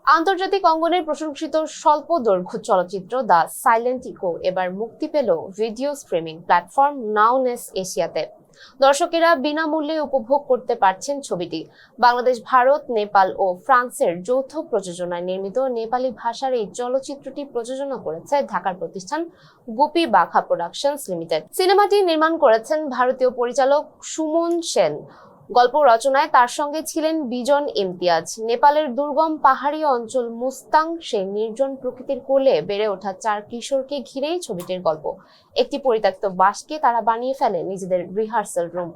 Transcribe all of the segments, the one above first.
আন্তর্জাতিক অঙ্গনে প্রশংসিত স্বল্প দৈর্ঘ্য চলচ্চিত্র দ্য সাইলেন্ট ইকো এবার মুক্তি পেল ভিডিও স্ট্রিমিং প্ল্যাটফর্ম নাউনেস এশিয়াতে। দর্শকেরা বিনামূল্যে উপভোগ করতে পারছেন ছবিটি। বাংলাদেশ, ভারত, নেপাল ও ফ্রান্সের যৌথ প্রযোজনায় নির্মিত নেপালি ভাষার এই চলচ্চিত্রটি প্রযোজনা করেছে ঢাকার প্রতিষ্ঠান গুপি বাঘা প্রোডাকশনস লিমিটেড। সিনেমাটি নির্মাণ করেছেন ভারতীয় পরিচালক সুমন সেন। গল্প রচনায় তার সঙ্গে ছিলেন বিজন ইমতিয়াজ। নেপালের দুর্গম পাহাড়ি অঞ্চল মুস্তাং সেই নির্জন প্রকৃতির কোলে বেড়ে ওঠা 4 কিশোরকে ঘিরেই ছবিটির গল্প। একটি পরিত্যক্ত বাসকে তারা বানিয়ে ফেলে নিজেদের রিহার্সাল রুম।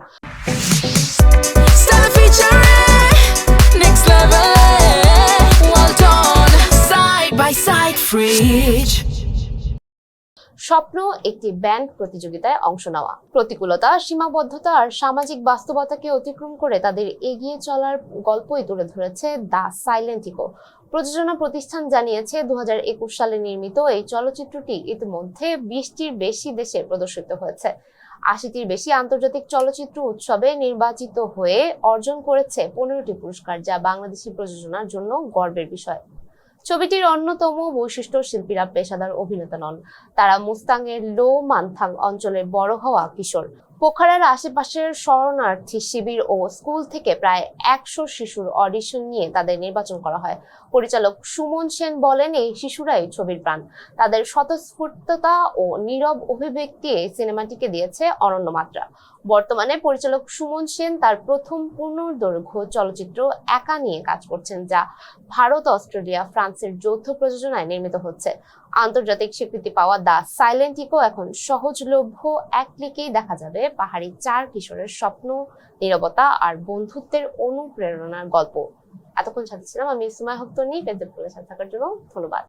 স্বপ্ন একটি ব্যান্ড প্রতিযোগিতায় অংশ নেওয়া। প্রতিকূলতা, সীমাবদ্ধতা আর সামাজিক বাস্তবতাকে অতিক্রম করে তাদের এগিয়ে চলার গল্পই তুলে ধরেছে দ্য সাইলেন্ট ইকো। প্রযোজনা প্রতিষ্ঠান জানিয়েছে 2021 সালে নির্মিত এই চলচ্চিত্রটি ইতিমধ্যে 20টির বেশি দেশে প্রদর্শিত হয়েছে। 80টির বেশি আন্তর্জাতিক চলচ্চিত্র উৎসবে নির্বাচিত হয়ে অর্জন করেছে 15টি পুরস্কার, যা বাংলাদেশি প্রযোজনার জন্য গর্বের বিষয়। ছবিটির অন্যতম বৈশিষ্ট্য, শিল্পীরা পেশাদার অভিনেতা নন। তারা মুস্তাংয়ের লো মান্থাং অঞ্চলে বড় হওয়া কিশোর। পোখারার আশেপাশের শরণার্থী শিবির ও স্কুল থেকে প্রায় 100 শিশুর অডিশন নিয়ে তাদের নির্বাচন করা হয়। পরিচালক সুমন সেন বলেন, এই শিশুরাই ছবির প্রাণ। তাদের স্বতঃস্ফূর্ততা ও নীরব অভিব্যক্তি এই সিনেমাটিকে দিয়েছে অনন্য মাত্রা। বর্তমানে পরিচালক সুমন সেন তার প্রথম পূর্ণদৈর্ঘ্য চলচ্চিত্র একা নিয়ে কাজ করছেন, যা ভারত, অস্ট্রেলিয়া, ফ্রান্সের যৌথ প্রযোজনায় নির্মিত হচ্ছে। আন্তর্জাতিক স্বীকৃতি পাওয়া দ্য সাইলেন্ট ইকো এখন সহজলভ্য। এক ক্লিকেই দেখা যাবে পাহাড়ি 4 কিশোরের স্বপ্ন, নীরবতা আর বন্ধুত্বের অনুপ্রেরণার গল্প। এতক্ষণ সাথে ছিলাম আমি সুমাইয়া হক তন্নি। সাথে থাকার জন্য ধন্যবাদ।